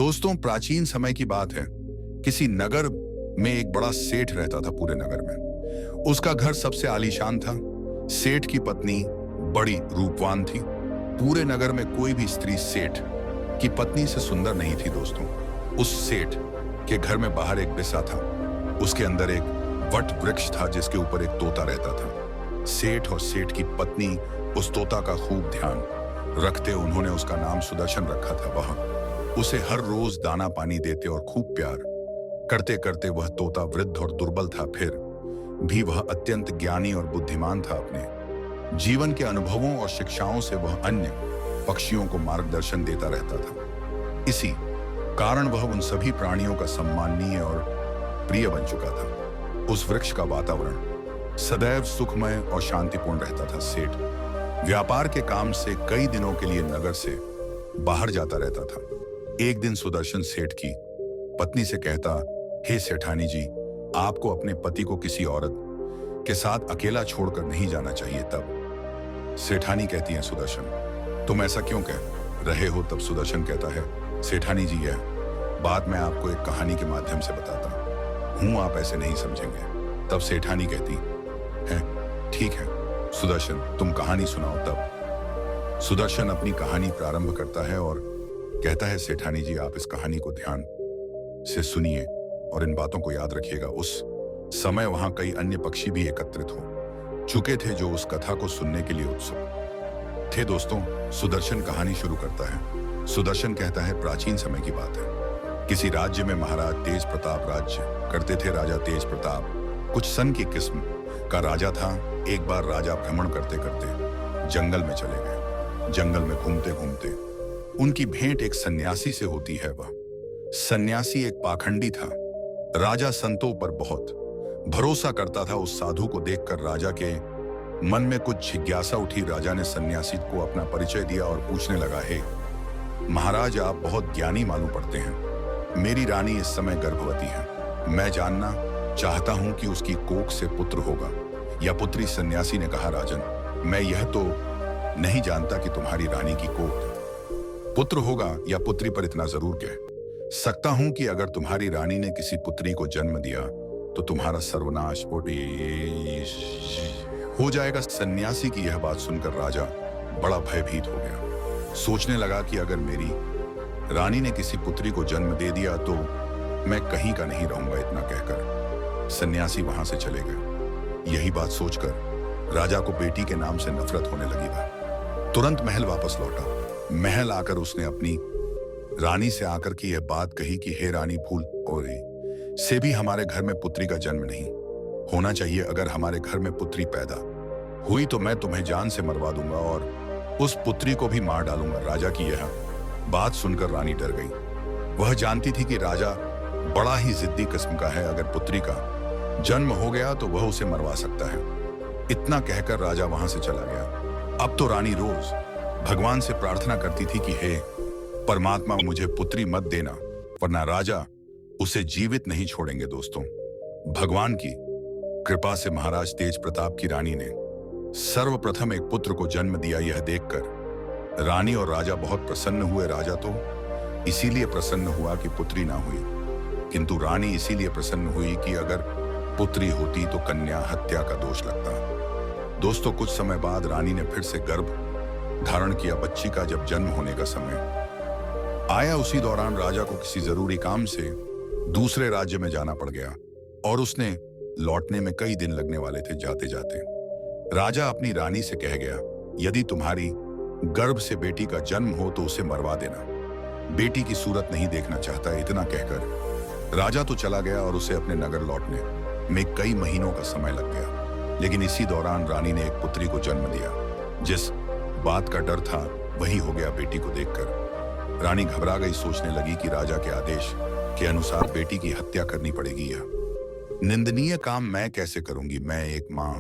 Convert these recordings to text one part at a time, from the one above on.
दोस्तों, प्राचीन समय की बात है। किसी नगर में एक बड़ा सेठ रहता था। पूरे नगर में उसका घर सबसे आलीशान था। सेठ की पत्नी बड़ी रूपवान थी। पूरे नगर में कोई भी स्त्री सेठ की पत्नी से सुंदर नहीं थी। दोस्तों, उस सेठ के घर में बाहर एक बिसा था। उसके अंदर एक वट वृक्ष था जिसके ऊपर एक तोता रहता था। सेठ और सेठ की पत्नी उस तोता का खूब ध्यान रखते। उन्होंने उसका नाम सुदर्शन रखा था। वह उसे हर रोज दाना पानी देते और खूब प्यार करते करते वह तोता वृद्ध और दुर्बल था, फिर भी वह अत्यंत ज्ञानी और बुद्धिमान था। अपने जीवन के अनुभवों और शिक्षाओं से वह अन्य पक्षियों को मार्गदर्शन देता रहता था। इसी कारण वह उन सभी प्राणियों का सम्माननीय और प्रिय बन चुका था। उस वृक्ष का वातावरण सदैव सुखमय और शांतिपूर्ण रहता था। सेठ व्यापार के काम से कई दिनों के लिए नगर से बाहर जाता रहता था। एक दिन सुदर्शन सेठ की पत्नी से कहता, हे सेठानी जी, आपको अपने पति को किसी औरत के साथ अकेला छोड़कर नहीं जाना चाहिए। तब सेठानी कहती है, सुदर्शन, तुम ऐसा क्यों कह रहे हो? तब सुदर्शन कहता है, सेठानी जी, यह बात मैं आपको एक कहानी के माध्यम से बताता हूं, आप ऐसे नहीं समझेंगे। तब सेठानी कहती है, ठीक है सुदर्शन, तुम कहानी सुनाओ। तब सुदर्शन अपनी कहानी प्रारंभ करता है और कहता है, सेठानी जी, आप इस कहानी को ध्यान से सुनिए और इन बातों को याद रखिएगा। उस समय वहां कई अन्य पक्षी भी एकत्रित हो चुके थे जो उस कथा को सुनने के लिए उत्सुक थे। दोस्तों, सुदर्शन कहानी शुरू करता है। सुदर्शन कहता है, प्राचीन समय की बात है। किसी राज्य में महाराज तेज प्रताप राज्य करते थे। राजा तेज प्रताप कुछ सन की किस्म का राजा था। एक बार राजा भ्रमण करते करते जंगल में चले गए। जंगल में घूमते घूमते उनकी भेंट एक सन्यासी से होती है। वह सन्यासी एक पाखंडी था। राजा संतों पर बहुत भरोसा करता था। उस साधु को देखकर राजा के मन में कुछ जिज्ञासा उठी। राजा ने सन्यासी को अपना परिचय दिया और पूछने लगा, हे महाराज, आप बहुत ज्ञानी मालूम पड़ते हैं। मेरी रानी इस समय गर्भवती है। मैं जानना चाहता हूं कि उसकी कोख से पुत्र होगा या पुत्री। सन्यासी ने कहा, राजन, मैं यह तो नहीं जानता कि तुम्हारी रानी की कोख पुत्र होगा या पुत्री, पर इतना जरूर कह सकता हूं कि अगर तुम्हारी रानी ने किसी पुत्री को जन्म दिया तो तुम्हारा सर्वनाश हो जाएगा। सन्यासी की यह बात सुनकर राजा बड़ा भयभीत हो गया। सोचने लगा कि अगर मेरी रानी ने किसी पुत्री को जन्म दे दिया तो मैं कहीं का नहीं रहूंगा। इतना कहकर सन्यासी वहां से चले गए। यही बात सोचकर राजा को बेटी के नाम से नफरत होने लगी। वह तुरंत महल वापस लौटा। महल आकर उसने अपनी रानी से आकर की यह बात कही कि हे रानी, भूल और से भी हमारे घर में पुत्री का जन्म नहीं होना चाहिए। अगर हमारे घर में पुत्री पैदा हुई तो मैं तुम्हें जान से मरवा दूंगा और उस पुत्री को भी मार डालूंगा। राजा की यह बात सुनकर रानी डर गई। वह जानती थी कि राजा बड़ा ही जिद्दी किस्म का है। अगर पुत्री का जन्म हो गया तो वह उसे मरवा सकता है। इतना कहकर राजा वहां से चला गया। अब तो रानी रोज भगवान से प्रार्थना करती थी कि हे परमात्मा, मुझे पुत्री मत देना, वरना राजा उसे जीवित नहीं छोड़ेंगे। दोस्तों, भगवान की कृपा से महाराज तेज प्रताप की रानी ने सर्वप्रथम एक पुत्र को जन्म दिया। यह देखकर रानी और राजा बहुत प्रसन्न हुए। राजा तो इसीलिए प्रसन्न हुआ कि पुत्री ना हुई, किंतु रानी इसीलिए प्रसन्न हुई कि अगर पुत्री होती तो कन्या हत्या का दोष लगता। दोस्तों, कुछ समय बाद रानी ने फिर से गर्भ धारण किया। बच्ची का जब जन्म होने का समय आया, उसी दौरान राजा को किसी जरूरी काम से दूसरे राज्य में जाना पड़ गया और उसने लौटने में कई दिन लगने वाले थे। जाते जाते राजा अपनी रानी से कह गया, यदि तुम्हारी गर्भ से बेटी का जन्म हो तो उसे मरवा देना, बेटी की सूरत नहीं देखना चाहता। इतना कहकर राजा तो चला गया और उसे अपने नगर लौटने में कई महीनों का समय लग गया। लेकिन इसी दौरान रानी ने एक पुत्री को जन्म दिया। जिस बात का डर था वही हो गया। बेटी को देखकर रानी घबरा गई। सोचने लगी कि राजा के आदेश के अनुसार बेटी की हत्या करनी पड़ेगी। यह निंदनीय काम मैं कैसे करूंगी? मैं एक मां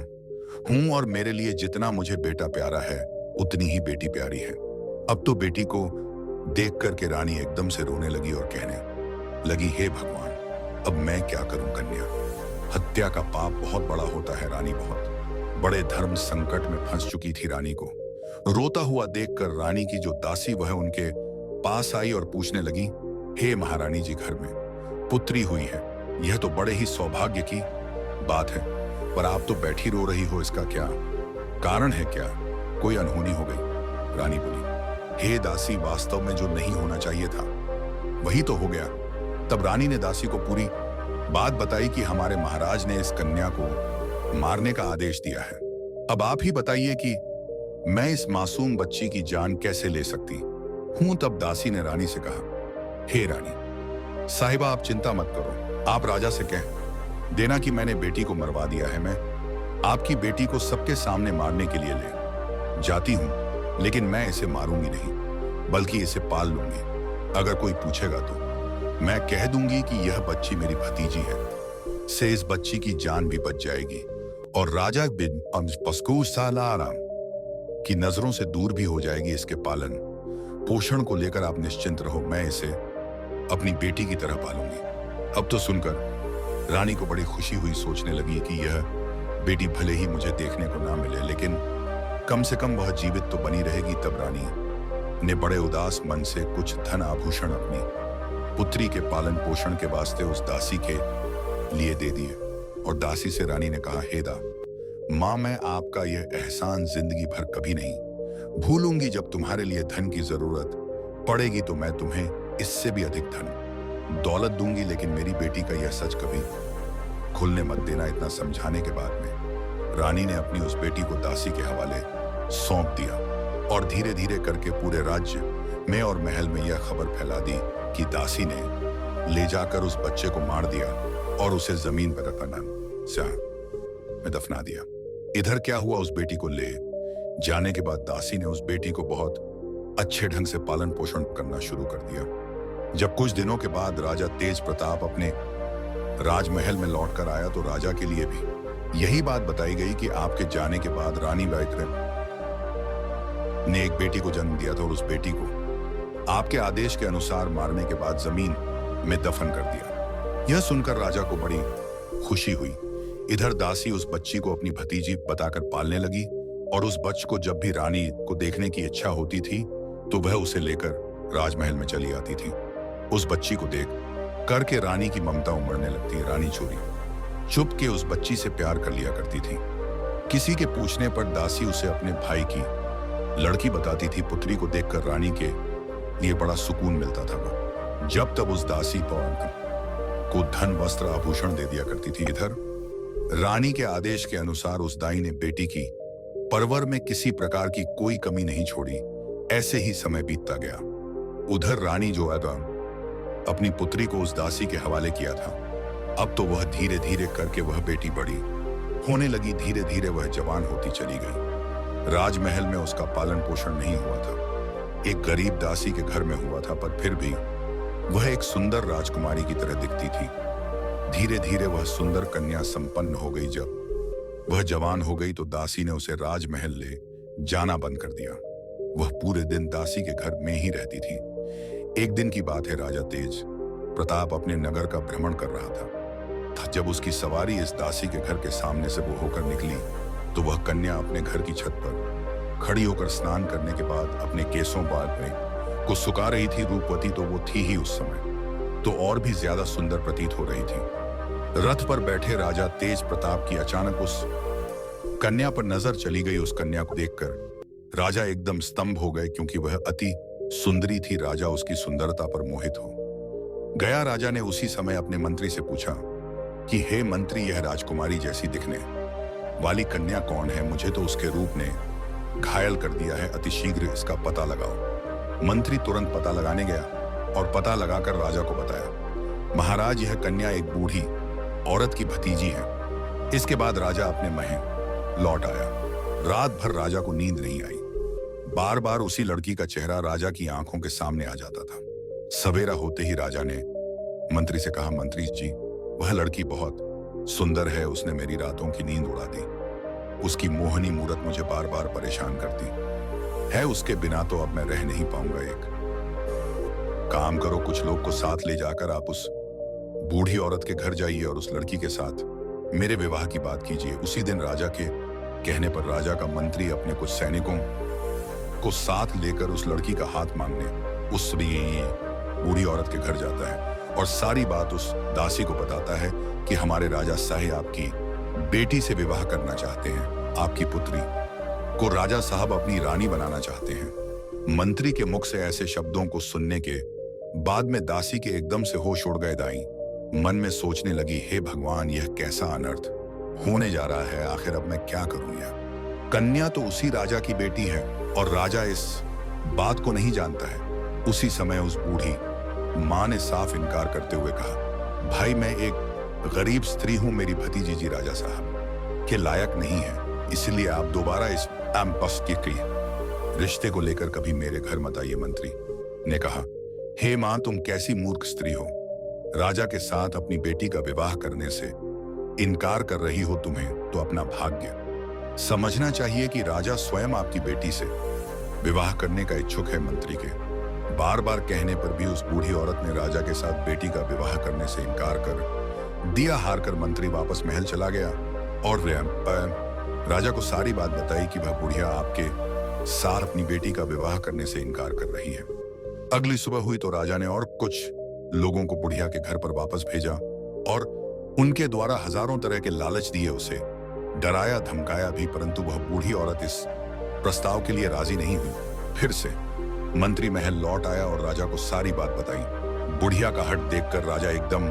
हूं और मेरे लिए जितना मुझे बेटा प्यारा है उतनी ही बेटी प्यारी है। अब तो बेटी को देख करके रानी एकदम से रोने लगी और कहने लगी, हे भगवान, अब मैं क्या करूं? कन्या हत्या का पाप बहुत बड़ा होता है। रानी बहुत बड़े धर्म संकट में फंस चुकी थी। रानी को रोता हुआ देखकर रानी की जो दासी वह उनके पास आई और पूछने लगी, हे महारानी जी, घर में पुत्री हुई है, यह तो बड़े ही सौभाग्य की बात है, पर आप तो बैठी रो रही हो, इसका क्या कारण है? क्या कोई अनहोनी हो गई? रानी बोली, हे दासी, वास्तव में जो नहीं होना चाहिए था वही तो हो गया। तब रानी ने दासी को पूरी बात बताई कि हमारे महाराज ने इस कन्या को मारने का आदेश दिया है। अब आप ही बताइए कि मैं इस मासूम बच्ची की जान कैसे ले सकती हूं? तब दासी ने रानी से कहा, हे रानी साहिबा, आप चिंता मत करो, आप राजा से कह देना कि मैंने बेटी को मरवा दिया है। मैं आपकी बेटी को सबके सामने मारने के लिए ले जाती हूं, लेकिन मैं इसे मारूंगी नहीं, बल्कि इसे पाल लूंगी। अगर कोई पूछेगा तो मैं कह दूंगी कि यह बच्ची मेरी भतीजी है, से इस बच्ची की जान भी बच जाएगी और राजा बिन पस्कू सालाराम की नजरों से दूर भी हो जाएगी। इसके पालन पोषण को लेकर आप निश्चिंत रहो, मैं इसे अपनी बेटी की तरह पालूंगी। अब तो सुनकर रानी को बड़ी खुशी हुई, सोचने लगी कि यह बेटी भले ही मुझे देखने को ना मिले, लेकिन कम से कम वह जीवित तो बनी रहेगी। तब रानी ने बड़े उदास मन से कुछ धन आभूषण अपनी पुत्री के पालन पोषण के वास्ते उस दासी के लिए दे दिए और दासी से रानी ने कहा, हेदा माँ, मैं आपका यह एहसान जिंदगी भर कभी नहीं भूलूंगी। जब तुम्हारे लिए धन की जरूरत पड़ेगी तो मैं तुम्हें इससे भी अधिक धन दौलत दूंगी, लेकिन मेरी बेटी का यह सच कभी खुलने मत देना। इतना समझाने के बाद में रानी ने अपनी उस बेटी को दासी के हवाले सौंप दिया और धीरे धीरे करके पूरे राज्य में और महल में यह खबर फैला दी कि दासी ने ले जाकर उस बच्चे को मार दिया और उसे जमीन पर में दफना दिया। इधर क्या हुआ, उस बेटी को ले जाने के बाद दासी ने उस बेटी को बहुत अच्छे ढंग से पालन पोषण करना शुरू कर दिया। जब कुछ दिनों के बाद राजा तेज प्रताप अपने राजमहल में लौटकर आया तो राजा के लिए भी यही बात बताई गई कि आपके जाने के बाद रानी गायत्री ने एक बेटी को जन्म दिया था और उस बेटी को आपके आदेश के अनुसार मारने के बाद जमीन में दफन कर दिया। यह सुनकर राजा को बड़ी खुशी हुई। इधर दासी उस बच्ची को अपनी भतीजी बताकर पालने लगी और उस बच्चे को जब भी रानी को देखने की इच्छा होती थी तो वह उसे लेकर राजमहल में चली आती थी। उस बच्ची को देख करके रानी की ममता उमड़ने लगती। रानी चोरी चुप के उस बच्ची से प्यार कर लिया करती थी। किसी के पूछने पर दासी उसे अपने भाई की लड़की बताती थी। पुत्री को देखकर रानी के लिए बड़ा सुकून मिलता था। वह जब तब उस दासी को धन वस्त्र आभूषण दे दिया करती थी। इधर रानी के आदेश के अनुसार उस दाई ने बेटी की परवर में किसी प्रकार की कोई कमी नहीं छोड़ी। ऐसे ही समय बीतता गया। उधर रानी जो अपनी पुत्री को उस दासी के हवाले किया था, अब तो वह धीरे धीरे करके वह बेटी बड़ी होने लगी। धीरे धीरे वह जवान होती चली गई। राजमहल में उसका पालन पोषण नहीं हुआ था, एक गरीब दासी के घर में हुआ था, पर फिर भी वह एक सुंदर राजकुमारी की तरह दिखती थी। धीरे धीरे वह सुंदर कन्या संपन्न हो गई। जब वह जवान हो गई तो दासी ने उसे राजमहल ले जाना बंद कर दिया। वह पूरे दिन दासी के घर में ही रहती थी। एक दिन की बात है, राजा तेज प्रताप अपने नगर का भ्रमण कर रहा था। जब उसकी सवारी इस दासी के घर के सामने से वो होकर निकली तो वह कन्या अपने घर की छत पर खड़ी होकर स्नान करने के बाद अपने केसों में को सुखा रही थी। रूपवती तो वो थी ही उस समय, तो और भी ज्यादा सुंदर प्रतीत हो रही थी। रथ पर बैठे राजा तेज प्रताप की अचानक उस कन्या पर नजर चली गई। उस कन्या को देखकर राजा एकदम स्तंभ हो गए, क्योंकि वह अति सुंदरी थी। राजा उसकी सुंदरता पर मोहित हो गया। राजा ने उसी समय अपने मंत्री से पूछा कि हे मंत्री, यह राजकुमारी जैसी दिखने वाली कन्या कौन है? मुझे तो उसके रूप ने घायल कर दिया है, अतिशीघ्र इसका पता लगाओ। मंत्री तुरंत पता लगाने गया और पता लगाकर राजा को बताया, महाराज यह कन्या एक बूढ़ी औरत की भतीजी है। इसके बाद राजा अपने महल लौट आया। रात भर राजा को नींद नहीं आई। बार बार उसी लड़की का चेहरा राजा की आंखों के सामने आ जाता था। सवेरा होते ही राजा ने मंत्री से कहा, मंत्री जी, वह लड़की बहुत सुंदर है, उसने मेरी रातों की नींद उड़ा दी। उसकी मोहनी मूरत मुझे बार बार परेशान करती है। उसके बिना तो अब मैं रह नहीं पाऊंगा। एक काम करो, कुछ लोग को साथ ले जाकर आप उस बूढ़ी औरत के घर जाइए और उस लड़की के साथ मेरे विवाह की बात कीजिए। उसी दिन राजा के कहने पर राजा का मंत्री अपने कुछ सैनिकों को साथ लेकर उस लड़की का हाथ मांगने उस बूढ़ी औरत के घर जाता है और सारी बात उस दासी को बताता है कि हमारे राजा साहिब आपकी बेटी से विवाह करना चाहते हैं। आपकी पुत्री को राजा साहब अपनी रानी बनाना चाहते हैं। मंत्री के मुख से ऐसे शब्दों को सुनने के बाद में दासी के एकदम से होश उड़ गए। दाई मन में सोचने लगी, हे भगवान, यह कैसा अनर्थ होने जा रहा है। आखिर अब मैं क्या करूं? यह कन्या तो उसी राजा की बेटी है और राजा इस बात को नहीं जानता है। उसी समय उस बूढ़ी मां ने साफ इनकार करते हुए कहा, भाई मैं एक गरीब स्त्री हूं, मेरी भतीजी जी राजा साहब के लायक नहीं है, इसलिए आप दोबारा इस कैंपस के रिश्ते को लेकर कभी मेरे घर मत आइए। मंत्री ने कहा, हे मां, तुम कैसी मूर्ख स्त्री हो, राजा के साथ अपनी बेटी का विवाह करने से इनकार कर रही हो। तुम्हें तो अपना भाग्य समझना चाहिए कि राजा स्वयं आपकी बेटी से विवाह करने का इच्छुक है। मंत्री के बार बार कहने पर भी उस बूढ़ी औरत ने राजा के साथ बेटी का विवाह करने से इनकार कर दिया। हार कर मंत्री वापस महल चला गया और राजा को सारी बात बताई कि वह बुढ़िया आपके साथ अपनी बेटी का विवाह करने से इनकार कर रही है। अगली सुबह हुई तो राजा ने और कुछ लोगों को बुढ़िया के घर पर वापस भेजा और उनके द्वारा हजारों तरह के लालच दिए, उसे डराया धमकाया भी, परंतु वह बूढ़ी औरत इस प्रस्ताव के लिए राजी नहीं हुई। फिर से मंत्री महल लौट आया और राजा को सारी बात बताई। बुढ़िया का हट देखकर राजा एकदम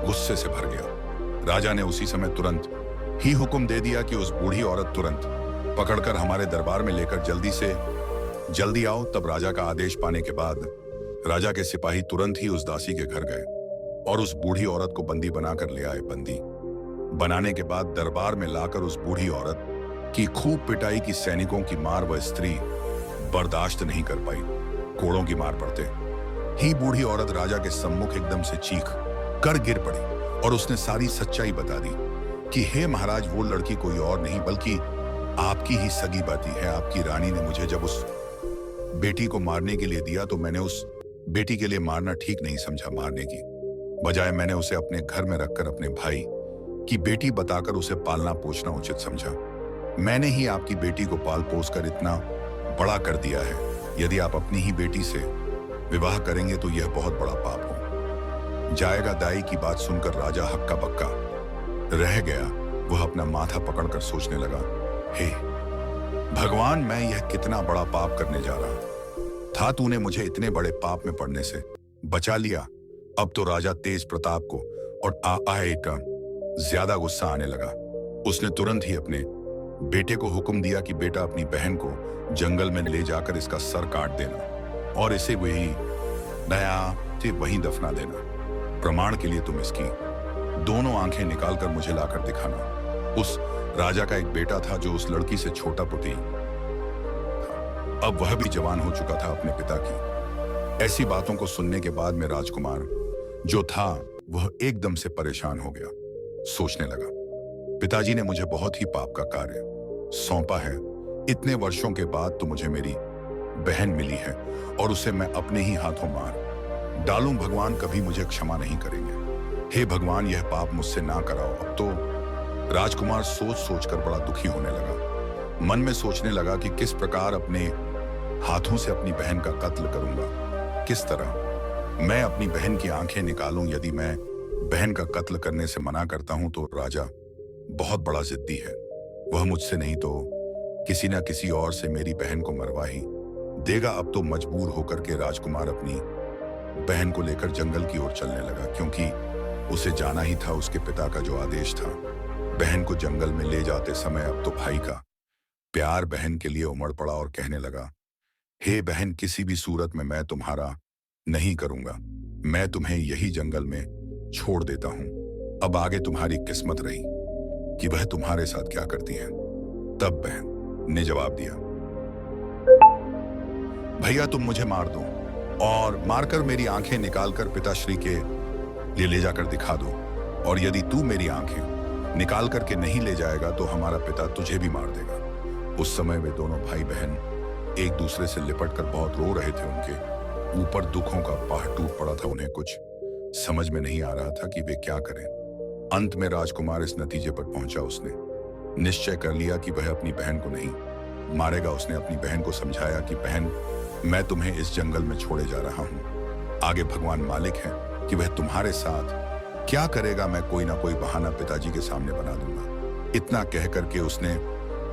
गुस्से से भर गया। राजा ने उसी समय तुरंत ही हुक्म दे दिया कि उस बूढ़ी औरत तुरंत पकड़कर हमारे दरबार में लेकर जल्दी आओ। तब राजा का आदेश पाने के बाद राजा के सिपाही तुरंत ही उस दासी के घर गए और उस बूढ़ी औरत को बंदी बनाकर ले आए। बंदी बनाने के बाद दरबार में लाकर उस बूढ़ी औरत की खूब पिटाई की। सैनिकों की मार वह स्त्री बर्दाश्त नहीं कर पाई। कोड़ों की मार पड़ते ही बूढ़ी औरत राजा के सम्मुख एकदम से चीख कर गिर पड़ी और उसने सारी सच्चाई बता दी कि हे महाराज, वो लड़की कोई और नहीं बल्कि आपकी ही सगी बाती है। आपकी रानी ने मुझे जब उस बेटी को मारने के लिए दिया तो मैंने उस बेटी के लिए मारना ठीक नहीं समझा। मारने की बजाय मैंने उसे अपने घर में रखकर अपने भाई की बेटी बताकर उसे पालना पोषना उचित समझा। मैंने ही आपकी बेटी को पाल पोस कर इतना बड़ा कर दिया है। यदि आप अपनी ही बेटी से विवाह करेंगे तो यह बहुत बड़ा पाप हो जाएगा। दाई की बात सुनकर राजा हक्का बक्का रह गया। वह अपना माथा पकड़कर सोचने लगा, हे भगवान, मैं यह कितना बड़ा पाप करने जा रहा था। तूने मुझे इतने बड़े पाप में पड़ने से बचा लिया। अब तो राजा तेज प्रताप को और का ज्यादा गुस्सा आने लगा। उसने तुरंत ही अपने बेटे को हुक्म दिया कि बेटा, अपनी बहन को जंगल में ले जाकर इसका सर काट देना और इसे वहीं दफना देना। प्रमाण के लिए तुम इसकी दोनों आंखें निकालकर मुझे लाकर दिखाना। उस राजा का एक बेटा था जो उस लड़की से छोटा पुती, अब वह भी जवान हो चुका था अपने पिता की। ऐसी बातों को सुनने के बाद में राजकुमार जो था वह एकदम से परेशान हो गया। सोचने लगा, पिताजी ने मुझे बहुत ही पाप का कार्य सौंपा है। इतने वर्षों के बाद तो मुझे मेरी बहन मिली है और उसे मैं अपने ही हाथों मार डालूं। भगवान कभी मुझे क्षमा नहीं करेंगे। हे भगवान, यह पाप मुझसे ना कराओ। अब तो राजकुमार सोच सोचकर बड़ा दुखी होने लगा। मन में सोचने लगा कि किस प्रकार अपने हाथों से अपनी बहन का कत्ल करूंगा। किस तरह मैं अपनी बहन की आंखें निकालूं। यदि मैं बहन का कत्ल करने से मना करता हूं तो राजा बहुत बड़ा जिद्दी है। वह मुझसे नहीं तो किसी न किसी और से मेरी बहन को मरवा ही देगा। अब तो मजबूर होकर के राजकुमार अपनी बहन को लेकर जंगल की ओर चलने लगा, क्योंकि उसे जाना ही था। उसके पिता का जो आदेश था बहन को जंगल में ले जाते समय, अब तो भाई का प्यार बहन के लिए उमड़ पड़ा और कहने लगा, हे बहन, किसी भी सूरत में मैं तुम्हारा नहीं करूंगा। मैं तुम्हें यही जंगल में छोड़ देता हूं। अब आगे तुम्हारी किस्मत रही कि वह तुम्हारे साथ क्या करती है। तब बहन ने जवाब दिया, भैया तुम मुझे मार दो और मारकर मेरी आंखें निकालकर पिताश्री के लिए ले जाकर दिखा दो, और यदि तू मेरी आंखें निकाल करके नहीं ले जाएगा तो हमारा पिता तुझे भी मार देगा। उस समय वे दोनों भाई बहन एक दूसरे से लिपट कर बहुत रो रहे थे। उनके ऊपर दुखों का पहाड़ टूट पड़ा था। उन्हें कुछ समझ में नहीं आ रहा था कि वे क्या करें। अंत में राजकुमार इस नतीजे पर पहुंचा। उसने निश्चय कर लिया कि वह अपनी बहन को नहीं मारेगा। उसने अपनी बहन को समझाया कि बहन, मैं तुम्हें इस जंगल में छोड़े जा रहा हूं आगे भगवान मालिक है कि वह तुम्हारे साथ क्या करेगा, मैं कोई ना कोई बहाना पिताजी के सामने बना दूंगा। इतना कह करके उसने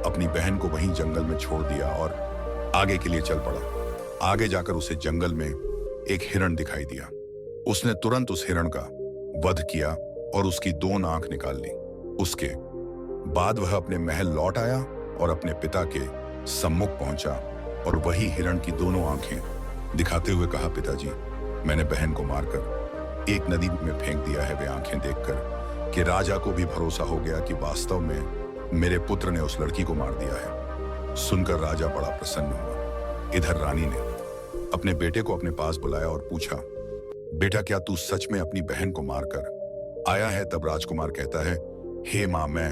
अपनी बहन को वहीं जंगल में छोड़ दिया और आगे के लिए चल पड़ा। आगे जाकर उसे जंगल में एक हिरण दिखाई दिया। उसने तुरंत उस हिरण का वध किया और उसकी 2 आंख निकाल ली। उसके बाद वह अपने महल लौट आया और अपने पिता के सम्मुख पहुंचा और वही हिरण की दोनों आंखें दिखाते हुए कहा, पिताजी, मैंने बहन को मारकर एक नदी में फेंक दिया है। वे आंखें देखकर कि राजा को भी भरोसा हो गया कि वास्तव में मेरे पुत्र ने उस लड़की को मार दिया है। सुनकर राजा बड़ा प्रसन्न हुआ। इधर रानी ने अपने बेटे को अपने पास बुलाया और पूछा, बेटा, क्या तू सच में अपनी बहन को मारकर आया है? तब राजकुमार कहता है, हे मां, मैं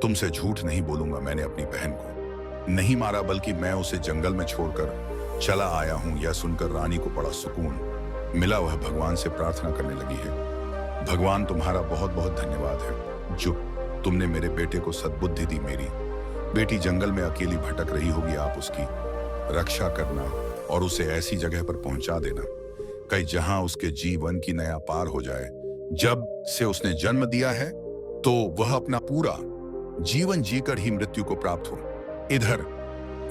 तुमसे झूठ नहीं बोलूंगा। मैंने अपनी बहन को नहीं मारा, बल्कि मैं उसे जंगल में छोड़कर चला आया हूं। यह सुनकर रानी को बड़ा सुकून मिला। वह भगवान से प्रार्थना करने लगी है, भगवान तुम्हारा बहुत बहुत धन्यवाद है जो तुमने मेरे बेटे को सद्बुद्धि दी। मेरी बेटी जंगल में अकेली भटक रही होगी, आप उसकी रक्षा करना और उसे ऐसी जगह पर पहुंचा देना कहीं जहां उसके जीवन की नया पार हो जाए। जब से उसने जन्म दिया है तो वह अपना पूरा जीवन जीकर ही मृत्यु को प्राप्त हो। इधर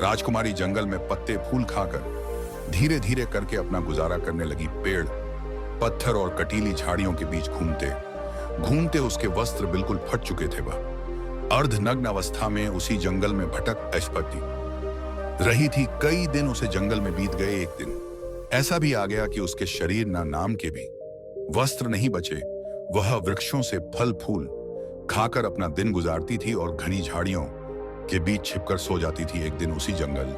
राजकुमारी जंगल में पत्ते फूल खाकर धीरे धीरे करके अपना गुजारा करने लगी। पेड़, पत्थर और कटीली झाड़ियों के बीच घूमते घूमते उसके वस्त्र बिल्कुल फट चुके थे। वह अर्धनग्न अवस्था में उसी जंगल में भटक ऐशपति रही थी। कई दिन उसे जंगल में बीत गए। एक दिन ऐसा भी आ गया कि उसके शरीर ना नाम के भी वस्त्र नहीं बचे। वह वृक्षों से फल फूल खाकर अपना दिन गुजारती थी और घनी झाड़ियों के बीच छिपकर सो जाती थी। एक दिन उसी जंगल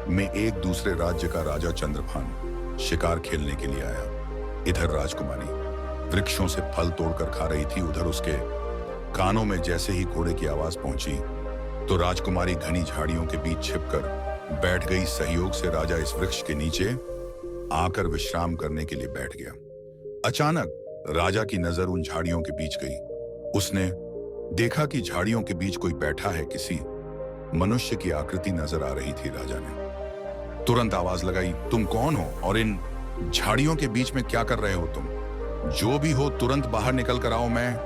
में एक दूसरे राज्य का राजा चंद्रभान शिकार खेलने के लिए आया। इधर राजकुमारी वृक्षों से फल तोड़कर खा रही थी। उधर उसके कानों में जैसे ही घोड़े की आवाज पहुंची तो राजकुमारी घनी झाड़ियों के बीच छिपकर बैठ गई। सहयोग से राजा इस वृक्ष के नीचे आकर विश्राम करने के लिए बैठ गया। अचानक राजा की नजर उन झाड़ियों के बीच गई। उसने देखा कि झाड़ियों के बीच कोई बैठा है। किसी मनुष्य की आकृति नजर आ रही थी। राजा ने तुरंत आवाज लगाई, तुम कौन हो और इन झाड़ियों के बीच में क्या कर रहे हो? तुम जो भी हो तुरंत बाहर निकल कर आओ। मैं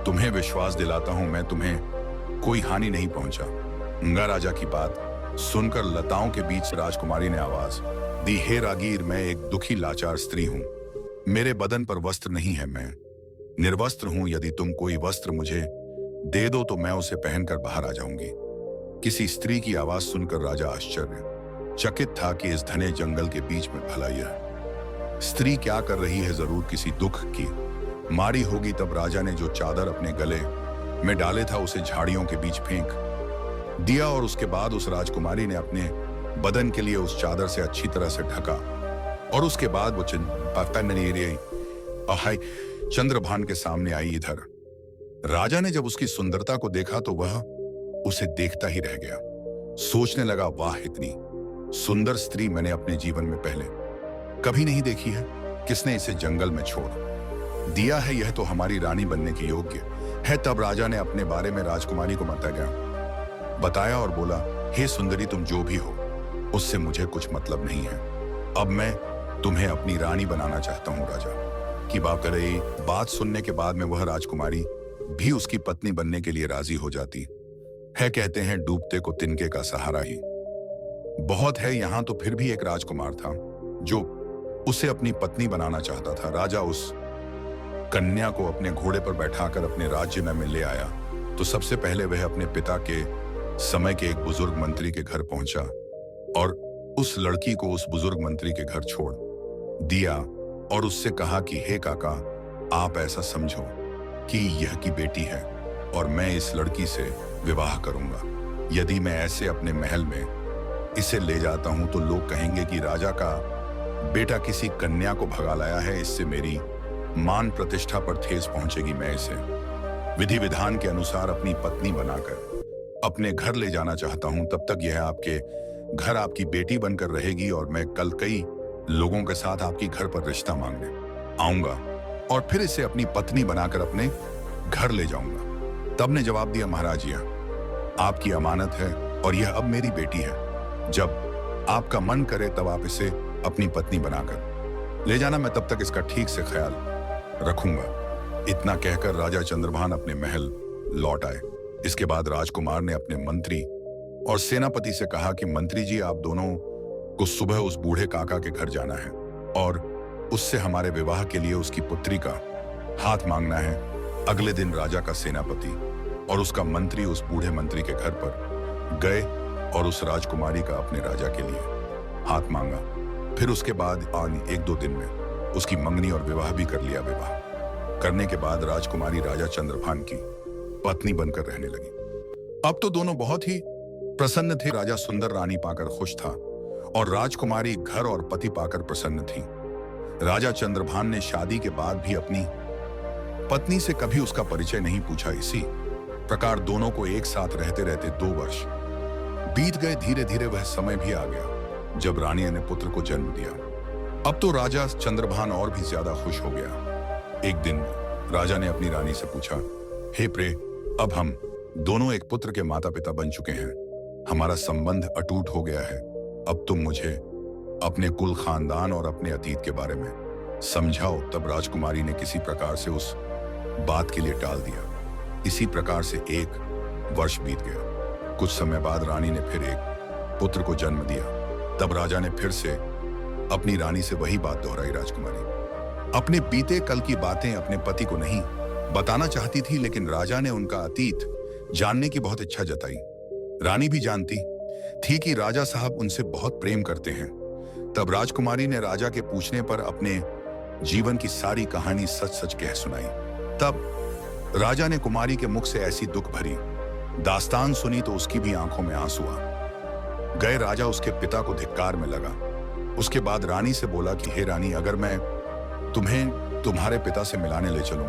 तुम्हें विश्वास दिलाता हूं, मैं तुम्हें कोई हानि नहीं पहुंचा। गंगा राजा की बात सुनकर लताओं के बीच राजकुमारी ने आवाज दी, हे रागीर, मैं एक दुखी लाचार स्त्री हूं। मेरे बदन पर वस्त्र नहीं है, मैं निर्वस्त्र हूं। यदि तुम कोई वस्त्र मुझे दे दो तो मैं उसे पहनकर बाहर आ जाऊंगी। किसी स्त्री की आवाज सुनकर राजा आश्चर्यचकित था कि इस घने जंगल के बीच में भला यह स्त्री क्या कर रही है? जरूर किसी दुख की मारी होगी। तब राजा ने जो चादर अपने गले में डाले था उसे झाड़ियों के बीच फेंक दिया और उसके बाद उस राजकुमारी ने अपने बदन के लिए उस चादर से अच्छी तरह से ढका और उसके बाद वो चंद्रभान के सामने आई। इधर राजा ने जब उसकी सुंदरता को देखा तो वह उसे देखता ही रह गया। सोचने लगा, वाह, इतनी सुंदर स्त्री मैंने अपने जीवन में पहले कभी नहीं देखी है। किसने इसे जंगल में छोड़ दिया है? यह तो हमारी रानी बनने के योग्य है। तब राजा ने अपने बारे में राजकुमारी को बताया और बोला, हे सुंदरी, तुम जो भी हो उससे मुझे कुछ मतलब नहीं है। अब मैं तुम्हें अपनी रानी बनाना चाहता हूं। राजा की बात करे। बात सुनने के बाद में वह राजकुमारी भी उसकी पत्नी बनने के लिए राजी हो जाती है। कहते हैं डूबते को तिनके का सहारा ही बहुत है। यहां तो फिर भी एक राजकुमार था जो उसे अपनी पत्नी बनाना चाहता था। राजा उस कन्या को अपने घोड़े पर बैठाकर अपने राज्य में ले आया तो सबसे पहले वह अपने पिता के समय के एक बुजुर्ग मंत्री के घर पहुंचा और उस लड़की को उस बुजुर्ग मंत्री के घर छोड़ दिया और उससे कहा कि हे काका, आप ऐसा समझो कि यह की बेटी है और मैं इस लड़की से विवाह करूंगा। यदि मैं ऐसे अपने महल में इसे ले जाता हूं तो लोग कहेंगे कि राजा का बेटा किसी कन्या को भगा लाया है। इससे मेरी मान प्रतिष्ठा पर ठेस पहुंचेगी। मैं इसे विधि विधान के अनुसार अपनी पत्नी बनाकर अपने घर ले जाना चाहता हूं। तब तक यह आपके घर आपकी बेटी बनकर रहेगी और मैं कल कई लोगों के साथ आपकी घर पर रिश्ता मांगने आऊंगा और फिर इसे अपनी पत्नी बनाकर अपने घर ले जाऊंगा। तब ने जवाब दिया, महाराज, यह आपकी अमानत है और यह अब मेरी बेटी है। जब आपका मन करे तब आप इसे अपनी पत्नी बनाकर ले जाना, मैं तब तक इसका ठीक से ख्याल रखूंगा। इतना कहकर राजा चंद्रभान अपने महल लौट आए। इसके बाद राजकुमार ने अपने मंत्री और सेनापति से कहा कि मंत्री जी, आप दोनों को सुबह उस बूढ़े काका के घर जाना है और उससे हमारे विवाह के लिए उसकी पुत्री का हाथ मांगना है। अगले दिन राजा का सेनापति और उसका मंत्री उस बूढ़े मंत्री के घर पर गए और उस राजकुमारी का अपने राजा के लिए हाथ मांगा। फिर उसके बाद 1-2 दिन में उसकी मंगनी और विवाह भी कर लिया। विवाह करने के बाद राजकुमारी राजा चंद्रभान की पत्नी बनकर रहने लगी। अब तो दोनों बहुत ही प्रसन्न थे। राजा सुंदर रानी पाकर खुश था और राजकुमारी घर और पति पाकर प्रसन्न थी। राजा चंद्रभान ने शादी के बाद भी अपनी पत्नी से कभी उसका परिचय नहीं पूछा। इसी प्रकार दोनों को एक साथ रहते रहते 2 वर्ष बीत गए। धीरे धीरे वह समय भी आ गया जब रानी ने पुत्र को जन्म दिया। अब तो राजा चंद्रभान और भी ज्यादा खुश हो गया। एक दिन राजा ने अपनी रानी से पूछा, हे प्रिय, अब हम दोनों एक पुत्र के माता पिता बन चुके हैं। हमारा संबंध अटूट हो गया है। अब तुम मुझे अपने कुल खानदान और अपने अतीत के बारे में समझाओ। तब राजकुमारी ने किसी प्रकार से उस बात के लिए टाल दिया। इसी प्रकार से 1 वर्ष बीत गया। कुछ समय बाद रानी ने फिर एक पुत्र को जन्म दिया। तब राजा ने फिर से अपनी रानी से वही बात दोहराई। राजकुमारी अपने बीते कल की बातें अपने पति को नहीं बताना चाहती थी, लेकिन राजा ने उनका अतीत जानने की बहुत इच्छा जताई। रानी भी जानती थी कि राजा साहब उनसे बहुत प्रेम करते हैं। तब राजकुमारी ने राजा के पूछने पर अपने जीवन की सारी कहानी सच सच कह सुनाई। तब राजा ने कुमारी के मुख से ऐसी दुख भरी दास्तान सुनी तो उसकी भी आंखों में आंसू आ गए। राजा उसके पिता को धिक्कार में लगा। उसके बाद रानी से बोला कि हे रानी, अगर मैं तुम्हें तुम्हारे पिता से मिलाने ले चलूं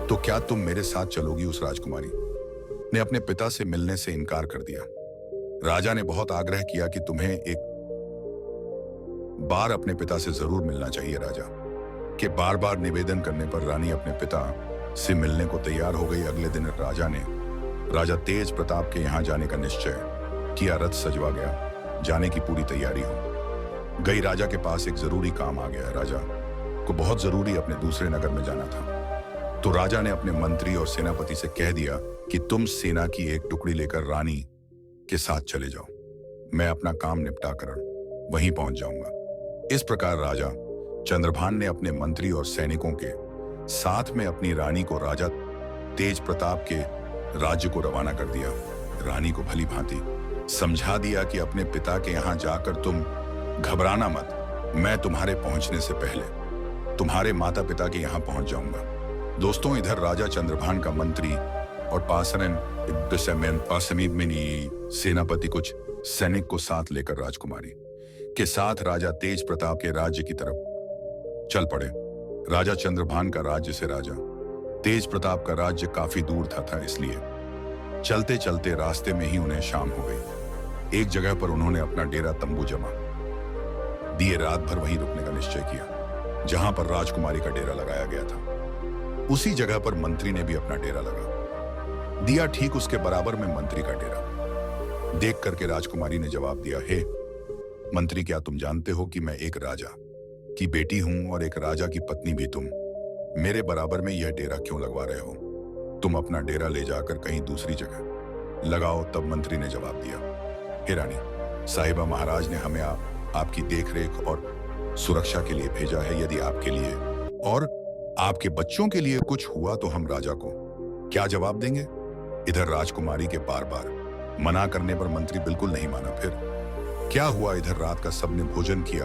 तो क्या तुम मेरे साथ चलोगी? उस राजकुमारी ने अपने पिता से मिलने से इनकार कर दिया। राजा ने बहुत आग्रह किया कि तुम्हें एक बार अपने पिता से जरूर मिलना चाहिए। राजा के बार बार निवेदन करने पर रानी अपने पिता से मिलने को तैयार हो गई। अगले दिन राजा तेज प्रताप के यहाँ जाने का निश्चय किया। रथ सजवा गया। जाने की पूरी तैयारी हो गई। राजा के पास एक जरूरी काम आ गया। राजा को बहुत जरूरी अपने दूसरे नगर में जाना था। तो राजा ने अपने मंत्री और सेनापति से कह दिया कि तुम सेना की एक टुकड़ी लेकर रानी के साथ चले जाओ। मैं अपना काम निपटा कर वहीं पहुंच जाऊंगा। इस प्रकार राजा चंद्रभान ने अपने मंत्री और सैनिकों के साथ में अपनी रानी को राजा तेज प्रताप के राज्य को रवाना कर दिया। रानी को भली भांति समझा दिया कि अपने पिता के यहाँ जाकर तुम घबराना मत। मैं तुम्हारे पहुंचने से पहले तुम्हारे माता पिता के यहाँ पहुंच जाऊंगा। दोस्तों, इधर राजा चंद्रभान का मंत्री और पासमीदमिनी सेनापति कुछ सैनिक को साथ लेकर राजकुमारी के साथ राजा तेज प्रताप के राज्य की तरफ चल पड़े। राजा चंद्रभान का राज्य से राजा तेज प्रताप का राज्य काफी दूर था, इसलिए चलते चलते रास्ते में ही उन्हें शाम हो गई। एक जगह पर उन्होंने अपना डेरा तंबू जमा दिए। रात भर वहीं रुकने का निश्चय किया जहां पर राजकुमारी का डेरा लगाया गया था। उसी जगह पर मंत्री ने भी अपना डेरा लगा दिया। ठीक उसके बराबर में मंत्री का डेरा देख करके राजकुमारी ने जवाब दिया, हे मंत्री, क्या तुम जानते हो कि मैं एक राजा की बेटी हूं और एक राजा की पत्नी भी। तुम मेरे बराबर में यह डेरा क्यों लगवा रहे हो? तुम अपना डेरा ले जाकर कहीं दूसरी जगह लगाओ। तब मंत्री ने जवाब दिया, हे रानी साहिबा, महाराज ने हमें आपकी देखरेख और सुरक्षा के लिए भेजा है। यदि आपके लिए और आपके बच्चों के लिए कुछ हुआ तो हम राजा को क्या जवाब देंगे? इधर राजकुमारी के बार बार मना करने पर मंत्री बिल्कुल नहीं माना। फिर क्या हुआ? इधर रात का सबने भोजन किया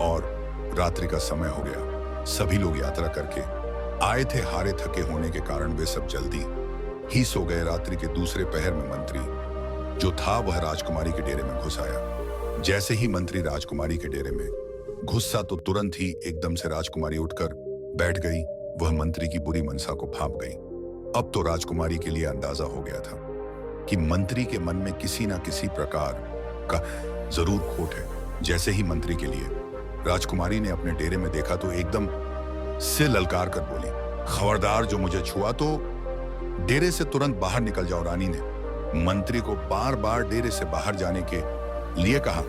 और रात्रि का समय हो गया। सभी लोग यात्रा करके आए थे। हारे थके होने के कारण वे सब जल्दी ही सो गए। रात्रि के दूसरे पहर में मंत्री जो था वह राजकुमारी के डेरे में घुस आया। जैसे ही मंत्री राजकुमारी के डेरे में घुसा तो तुरंत ही एकदम से राजकुमारी उठकर बैठ गई। वह मंत्री की बुरी मनसा को भांप गई। अब तो राजकुमारी के लिए अंदाजा हो गया था कि मंत्री के मन में किसी न किसी प्रकार का जरूर खोट है। जैसे ही मंत्री के लिए राजकुमारी ने अपने डेरे में देखा तो एकदम से ललकार कर बोली, खबरदार, जो मुझे छुआ तो डेरे से तुरंत बाहर निकल जाओ। रानी ने मंत्री को बार बार डेरे से बाहर जाने के लिए कहा,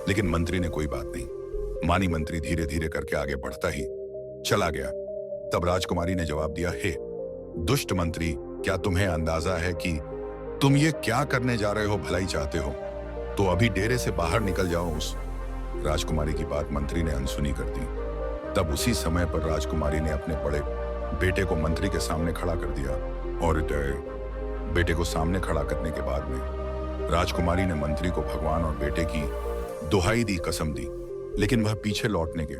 लेकिन मंत्री ने कोई बात नहीं मानी मंत्री धीरे धीरे करके आगे बढ़ता ही चला गया। तब राजकुमारी ने जवाब दिया, हे दुष्ट मंत्री, क्या तुम्हें अंदाजा है कि तुम ये क्या करने जा रहे हो? भलाई चाहते हो तो अभी डेरे से बाहर निकल जाओ। उस राजकुमारी की बात मंत्री ने अनसुनी कर दी। तब उसी समय पर राजकुमारी ने अपने बड़े बेटे को मंत्री के सामने खड़ा कर दिया और बेटे को सामने खड़ा करने के बाद में राजकुमारी ने मंत्री को भगवान और बेटे की दुहाई दी, कसम दी, लेकिन वह पीछे लौटने के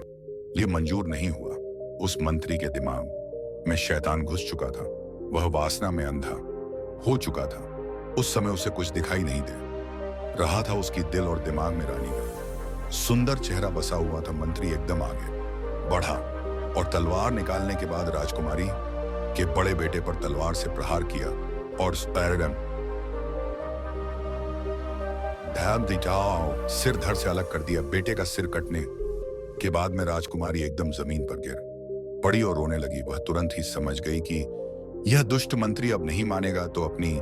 लिए मंजूर नहीं हुआ। उस मंत्री के दिमाग में शैतान घुस चुका था। वह वासना में अंधा हो चुका था। उस समय उसे कुछ दिखाई नहीं दे रहा था। उसकी दिल और दिमाग में रानी का सुंदर चेहरा बसा हुआ था। मंत्री एकदम आगे बढ़ा और तलवार निकालने के बाद राजकुमारी के बड़े बेटे पर तलवार से प्रहार किया और सिर धड़ से अलग कर दिया। बेटे का सिर कटने के बाद में राजकुमारी एकदम जमीन पर गिर पड़ी और रोने लगी। वह तुरंत ही समझ गई कि यह दुष्ट मंत्री अब नहीं मानेगा, तो अपनी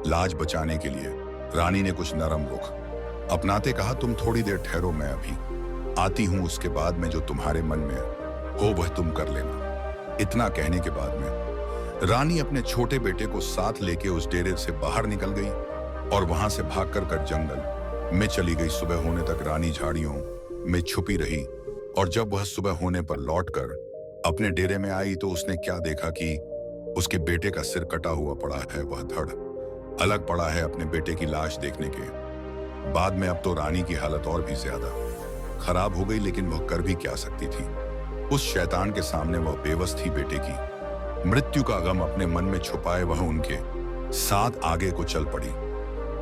लाज बचाने के लिए रानी ने कुछ नरम रुख अपनाते कहा, तुम थोड़ी देर ठहरो, मैं अभी आती हूं। उसके बाद में जो तुम्हारे मन में हो वह तुम कर लेना। इतना कहने के बाद में रानी अपने छोटे बेटे को साथ लेके उस डेरे से बाहर निकल गई और वहां से भागकर जंगल में चली गई। सुबह होने तक रानी झाड़ियों में छुपी रही और जब वह सुबह होने पर लौटकर अपने डेरे में आई तो उसने क्या देखा कि उसके बेटे का सिर कटा हुआ पड़ा है। वह धड़ अलग पड़ा है अपने बेटे की लाश देखने के बाद में। अब तो रानी की हालत और भी ज्यादा खराब हो गई, लेकिन वह कर भी क्या सकती थी। उस शैतान के सामने वह बेबस थी। बेटे की मृत्यु का गम अपने मन में छुपाए वह उनके साथ आगे को चल पड़ी।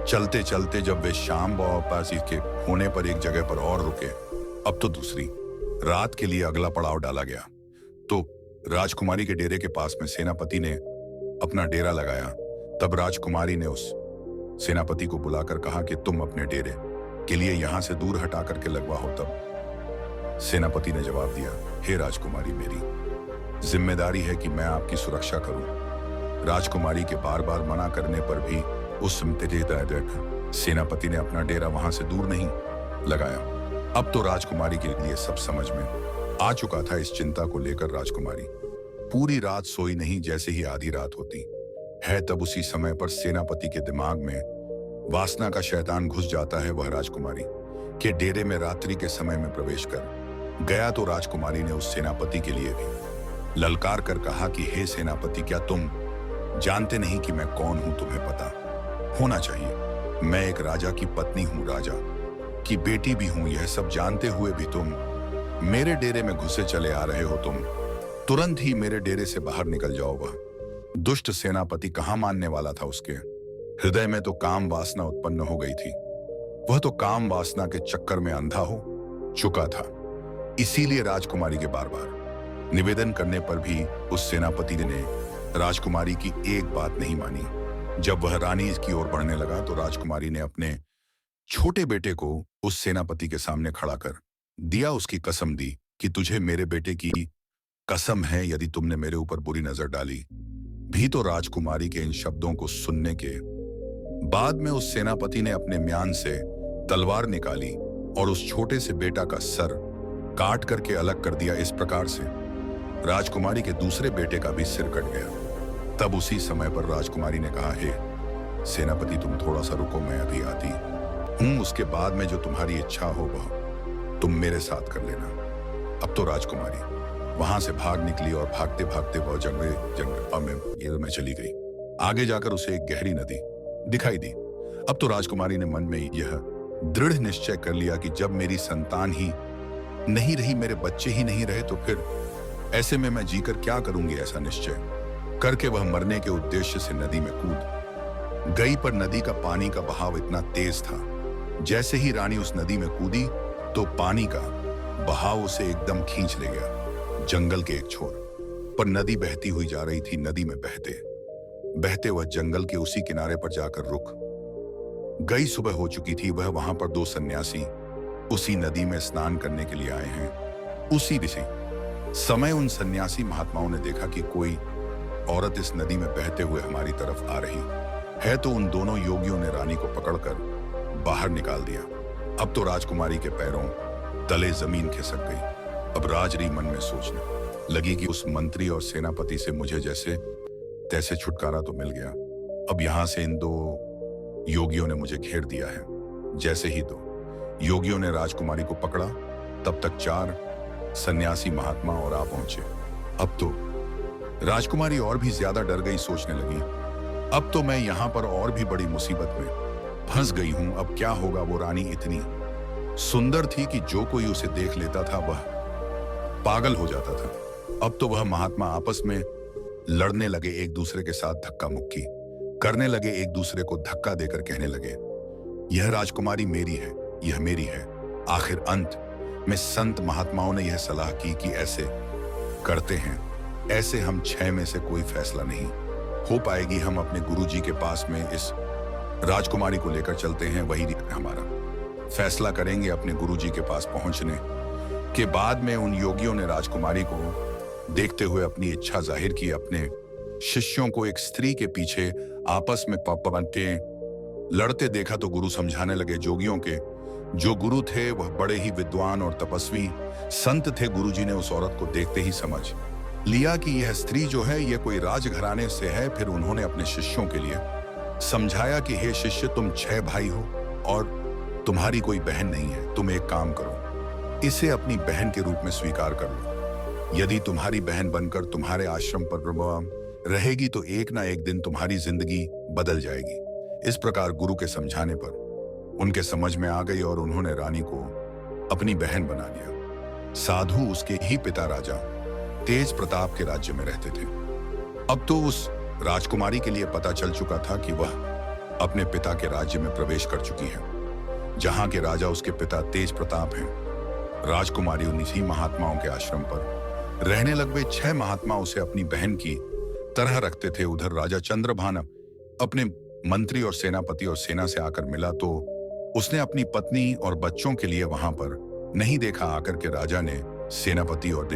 चलते चलते जब वे शाम वापसी के होने पर एक जगह पर और रुके, अब तो दूसरी रात के लिए अगला पड़ाव डाला गया। तो राजकुमारी के डेरे के पास में सेनापति ने अपना डेरा लगाया। तब राजकुमारी ने उस सेनापति को बुलाकर कहा कि तुम अपने डेरे के लिए यहां से दूर हटा करके लगवाओ। तब सेनापति ने जवाब दिया, हे राजकुमारी, मेरी जिम्मेदारी है कि मैं आपकी सुरक्षा करूं। राजकुमारी के बार बार मना करने पर भी उस सेनापति ने अपना डेरा वहां से दूर नहीं लगाया। अब तो राजकुमारी के लिए सब समझ में आ चुका था। इस चिंता को लेकर राजकुमारी पूरी रात सोई नहीं। जैसे ही आधी रात होती है तब उसी समय पर सेनापति के दिमाग में वासना का शैतान घुस जाता है। वह राजकुमारी के डेरे में रात्रि के समय में प्रवेश कर गया तो राजकुमारी ने उस सेनापति के लिए भी ललकार कर कहा कि हे सेनापति, क्या तुम जानते नहीं कि मैं कौन हूं? तुम्हें पता होना चाहिए, मैं एक राजा की पत्नी हूं, राजा की बेटी भी हूं। यह सब जानते हुए भी तुम मेरे डेरे में घुसे चले आ रहे हो। तुम तुरंत ही मेरे डेरे से बाहर निकल जाओ। वह दुष्ट सेनापति कहां मानने वाला था। उसके हृदय में तो काम वासना उत्पन्न हो गई थी। वह तो काम वासना के चक्कर में अंधा हो चुका था। इसीलिए राजकुमारी के बार बार निवेदन करने पर भी उस सेनापति ने राजकुमारी की एक बात नहीं मानी। जब वह रानी की ओर बढ़ने लगा तो राजकुमारी ने अपने छोटे बेटे को उस सेनापति के सामने खड़ा कर दिया। उसकी कसम दी कि तुझे मेरे बेटे की कसम है, यदि तुमने मेरे ऊपर बुरी नजर डाली भी तो। राजकुमारी के इन शब्दों को सुनने के बाद में उस सेनापति ने अपने म्यान से तलवार निकाली और उस छोटे से बेटा का सर काट करके अलग कर दिया। इस प्रकार से राजकुमारी के दूसरे बेटे का भी सिर कट गया। तब उसी समय पर राजकुमारी ने कहा, हे सेनापति, तुम थोड़ा सा रुको, मैं अभी आती हूं। उसके बाद में जो तुम्हारी इच्छा हो वह तुम मेरे साथ कर लेना। अब तो राजकुमारी वहां से भाग निकली और भागते भागते वह जंगल में चली गई। आगे जाकर उसे एक गहरी नदी दिखाई दी। अब तो राजकुमारी ने मन में यह दृढ़ निश्चय कर लिया कि जब मेरी संतान ही नहीं रही, मेरे बच्चे ही नहीं रहे, तो फिर ऐसे में मैं जीकर क्या करूंगी। ऐसा निश्चय करके वह मरने के उद्देश्य से नदी में कूद गई। पर नदी का पानी का बहाव इतना तेज था, जैसे ही रानी उस नदी में कूदी तो पानी का बहाव उसे एकदम खींच ले गया जंगल के एक छोर पर। नदी बहती हुई जा रही थी। नदी में बहते बहते वह जंगल के उसी किनारे पर जाकर रुक गई। सुबह हो चुकी थी। वह वहां पर दो सन्यासी उसी नदी में स्नान करने के लिए आए हैं। उसी समय उन सन्यासी महात्माओं ने देखा कि कोई औरत इस नदी में बहते हुए हमारी तरफ आ रही है, तो उन दोनों योगियों ने रानी को पकड़कर बाहर निकाल दिया। अब तो राजकुमारी के पैरों तले जमीन खिसक गई। अब राजरी मन में सोचने लगी कि उस मंत्री और सेनापति से मुझे जैसे तैसे छुटकारा तो मिल गया, अब यहां से इन दो योगियों ने मुझे घेर दिया है। जैसे ही दो योगियों ने राजकुमारी को पकड़ा, तब तक 4 सन्यासी महात्मा और आ पहुंचे। अब तो राजकुमारी और भी ज्यादा डर गई, सोचने लगी, अब तो मैं यहां पर और भी बड़ी मुसीबत में फंस गई हूं। अब क्या होगा? वो रानी इतनी सुंदर थी कि जो कोई उसे देख लेता था वह पागल हो जाता था। अब तो वह महात्मा आपस में लड़ने लगे, एक दूसरे के साथ धक्का मुक्की करने लगे, एक दूसरे को धक्का देकर कहने लगे, यह राजकुमारी मेरी है, यह मेरी है। आखिर अंत में संत महात्माओं ने यह सलाह की कि ऐसे करते हैं, ऐसे हम 6 में से कोई फैसला नहीं हो पाएगी। हम अपने गुरुजी के पास में इस राजकुमारी को लेकर चलते हैं, वही हमारा फैसला करेंगे। अपने गुरुजी के पास पहुंचने के बाद में उन योगियों ने राजकुमारी को देखते हुए अपनी इच्छा जाहिर की। अपने शिष्यों को एक स्त्री के पीछे आपस में पपटे लड़ते देखा तो गुरु समझाने लगे। जोगियों के जो गुरु थे वह बड़े ही विद्वान और तपस्वी संत थे। गुरुजी ने उस औरत को देखते ही समझ लिया कि यह स्त्री जो है यह कोई राजघराने से है। फिर उन्होंने अपने शिष्यों के लिए समझाया कि हे शिष्य, तुम 6 भाई हो और तुम्हारी कोई बहन नहीं है। तुम एक काम करो, इसे अपनी बहन के रूप में स्वीकार कर लो। यदि तुम्हारी बहन बनकर तुम्हारे आश्रम पर रहेगी तो एक ना एक दिन तुम्हारी जिंदगी बदल जाएगी। इस प्रकार गुरु के समझाने पर उनके समझ में आ गई और उन्होंने रानी को अपनी बहन बना लिया। साधु उसके ही पिता राजा तेज प्रताप के राज्य में रहते थे। अब तो उस राजकुमारी के लिए पता चल चुका था कि वह अपने पिता के राज्य में प्रवेश कर चुकी है, जहां के राजा उसके पिता तेज प्रताप हैं। राजकुमारी उन्हीं महात्माओं के आश्रम पर रहने लग गए। 6 महात्मा उसे अपनी बहन की तरह रखते थे। उधर राजा चंद्रभान अपने मंत्री और सेनापति और सेना से आकर मिला तो उसने अपनी पत्नी और बच्चों के लिए वहां पर नहीं देखा। आकर के राजा ने सेनापति और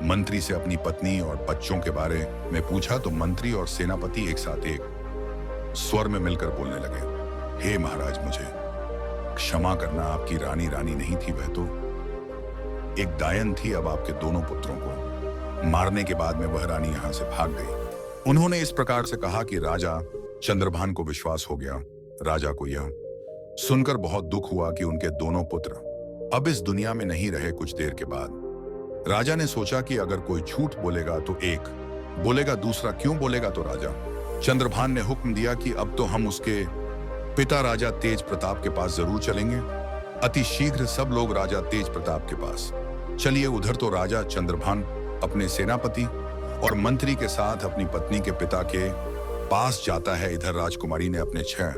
मंत्री से अपनी पत्नी और बच्चों के बारे में पूछा तो मंत्री और सेनापति एक साथ एक स्वर में मिलकर बोलने लगे, हे महाराज, मुझे क्षमा करना, आपकी रानी रानी नहीं थी, वह तो एक डायन थी। अब आपके दोनों पुत्रों को मारने के बाद में वह रानी यहां से भाग गई। उन्होंने इस प्रकार से कहा कि राजा चंद्रभान को विश्वास हो गया। राजा को यह सुनकर बहुत दुख हुआ कि उनके दोनों पुत्र अब इस दुनिया में नहीं रहे। कुछ देर के बाद राजा ने सोचा कि अगर कोई झूठ बोलेगा तो एक बोलेगा, दूसरा क्यों बोलेगा। तो राजा चंद्रभान ने हुक्म दिया कि अब तो हम उसके पिता राजा तेज प्रताप के पास जरूर चलेंगे। अति शीघ्र सब लोग राजा तेज प्रताप के पास चलिए। उधर तो राजा चंद्रभान अपने सेनापति और मंत्री के साथ अपनी पत्नी के पिता के पास जाता है। इधर राजकुमारी ने अपने 6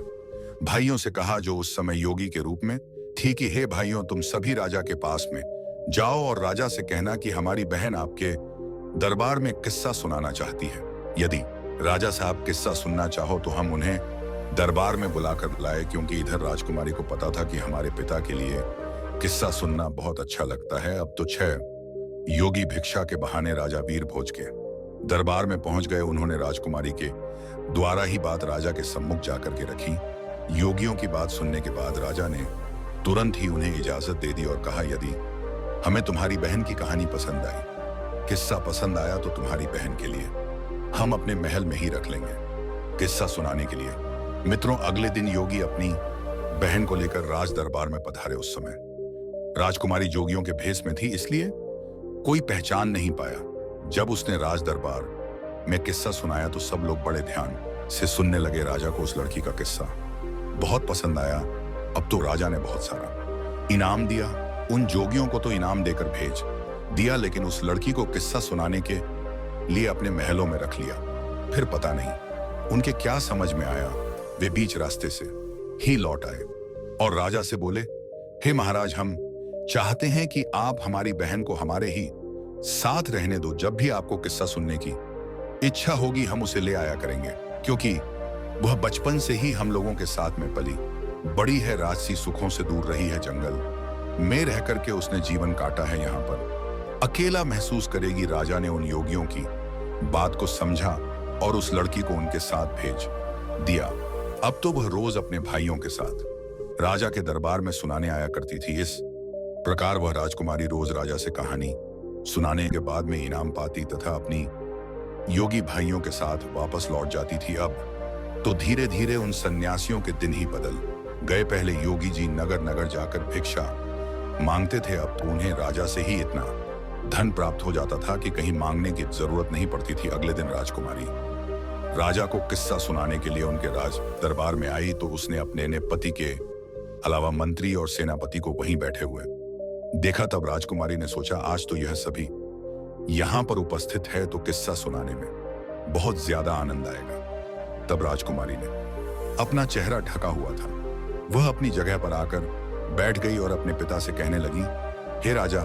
भाइयों से कहा, जो उस समय योगी के रूप में थी, कि हे भाइयों, तुम सभी राजा के पास में जाओ और राजा से कहना कि हमारी बहन आपके दरबार में किस्सा सुनाना चाहती है। यदि राजा साहब किस्सा सुनना चाहो तो हम उन्हें दरबार में बुलाकर लाए, क्योंकि इधर राजकुमारी को पता था कि हमारे पिता के लिए किस्सा सुनना बहुत अच्छा लगता है। अब तो 6 योगी भिक्षा के बहाने राजा वीर भोज के दरबार में पहुंच गए। उन्होंने राजकुमारी के द्वारा ही बात राजा के सम्मुख जाकर के रखी। योगियों की बात सुनने के बाद राजा ने तुरंत ही उन्हें इजाजत दे दी और कहा, यदि हमें तुम्हारी बहन की कहानी पसंद आई, किस्सा पसंद आया, तो तुम्हारी बहन के लिए हम अपने महल में ही रख लेंगे किस्सा सुनाने के लिए। मित्रों, अगले दिन योगी अपनी बहन को लेकर राज दरबार में पधारे। उस समय राजकुमारी जोगियों के भेष में थी, इसलिए कोई पहचान नहीं पाया। जब उसने राज दरबार में किस्सा सुनाया तो सब लोग बड़े ध्यान से सुनने लगे। राजा को उस लड़की का किस्सा बहुत पसंद आया। अब तो राजा ने बहुत सारा इनाम दिया। उन जोगियों को तो इनाम देकर भेज दिया, लेकिन उस लड़की को किस्सा सुनाने के लिए अपने महलों में रख लिया। फिर पता नहीं उनके क्या समझ में आया, वे बीच रास्ते से ही लौट आए और राजा से बोले, हे महाराज, हम चाहते हैं कि आप हमारी बहन को हमारे ही साथ रहने दो। जब भी आपको किस्सा सुनने की इच्छा होगी हम उसे ले आया करेंगे, क्योंकि वह बचपन से ही हम लोगों के साथ में पली बड़ी है। राजसी सुखों से दूर रही है, जंगल में रह करके उसने जीवन काटा है, यहाँ पर अकेला महसूस करेगी। राजा ने उन योगियों की बात को समझा और उस लड़की को उनके साथ भेज दिया। अब तो वह रोज अपने भाइयों के साथ राजा के दरबार में सुनाने आया करती थी। इस प्रकार वह राजकुमारी रोज राजा से कहानी सुनाने के बाद में इनाम पाती तथा अपनी योगी भाइयों के साथ वापस लौट जाती थी। अब तो धीरे धीरे उन सन्यासियों के दिन ही बदल गए। पहले योगी जी नगर नगर जाकर भिक्षा मांगते थे, अब तो उन्हें राजा से ही इतना धन प्राप्त हो जाता था कि कहीं मांगने की जरूरत नहीं पड़ती थी। अगले दिन राजकुमारी राजा को किस्सा सुनाने के लिए उनके राज दरबार में आई तो उसने अपने ने पति के अलावा मंत्री और सेनापति को वहीं बैठे हुए देखा। तब राजकुमारी ने सोचा, आज तो यह सभी यहां पर उपस्थित है तो किस्सा सुनाने में बहुत ज्यादा आनंद आएगा। तब राजकुमारी ने अपना चेहरा ढका हुआ था, वह अपनी जगह पर आकर बैठ गई और अपने पिता से कहने लगी, हे राजा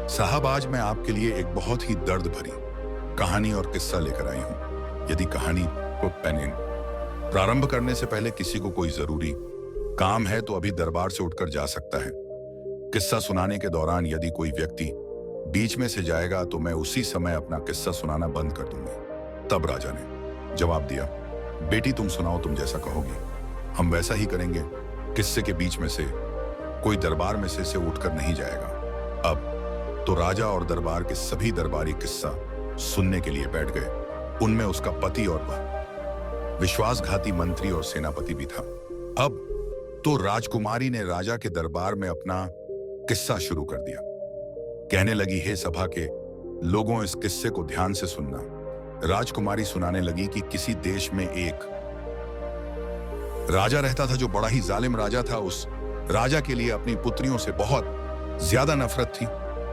साहब, आज मैं आपके लिए एक बहुत ही दर्द भरी कहानी और किस्सा लेकर आई हूं। यदि कहानी को प्रारंभ करने से पहले किसी को कोई जरूरी काम है तो अभी दरबार से उठकर जा सकता है। किस्सा सुनाने के दौरान यदि कोई व्यक्ति बीच में से जाएगा तो मैं उसी समय अपना किस्सा सुनाना बंद कर दूंगी। तब राजा ने जवाब दिया, बेटी तुम सुनाओ, तुम जैसा कहोगी हम वैसा ही करेंगे। किस्से के बीच में से कोई दरबार में से उठकर नहीं जाएगा। अब तो राजा और दरबार के सभी दरबारी किस्सा सुनने के लिए बैठ गए। उनमें उसका पति और वह विश्वासघाती मंत्री और सेनापति भी था। अब तो राजकुमारी ने राजा के दरबार में अपना किस्सा शुरू कर दिया। कहने लगी, हे सभा के लोगों, इस किस्से को ध्यान से सुनना। राजकुमारी सुनाने लगी कि किसी देश में एक राजा रहता था जो बड़ा ही जालिम राजा था। उस राजा के लिए अपनी पुत्रियों से बहुत ज्यादा नफरत थी।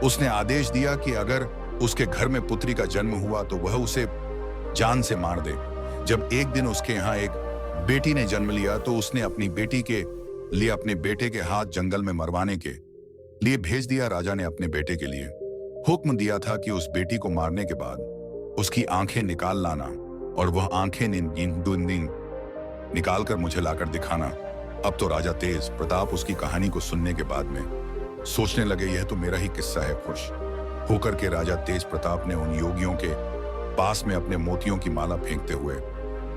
उसने आदेश दिया कि अगर उसके घर में पुत्री का जन्म हुआ तो वह उसे जान से मार दे। जब एक दिन उसके यहाँ एक बेटी ने जन्म लिया तो उसने अपनी बेटी के लिए अपने बेटे के हाथ जंगल में मरवाने के लिए भेज दिया। राजा ने अपने बेटे के लिए हुक्म दिया था कि उस बेटी को मारने के बाद उसकी आंखें निकाल लाना और वह आंखें निकाल कर मुझे लाकर दिखाना। अब तो राजा तेज प्रताप उसकी कहानी को सुनने के बाद में सोचने लगे, यह तो मेरा ही किस्सा है। खुश होकर के राजा तेज प्रताप ने उन योगियों के पास में अपने मोतियों की माला फेंकते हुए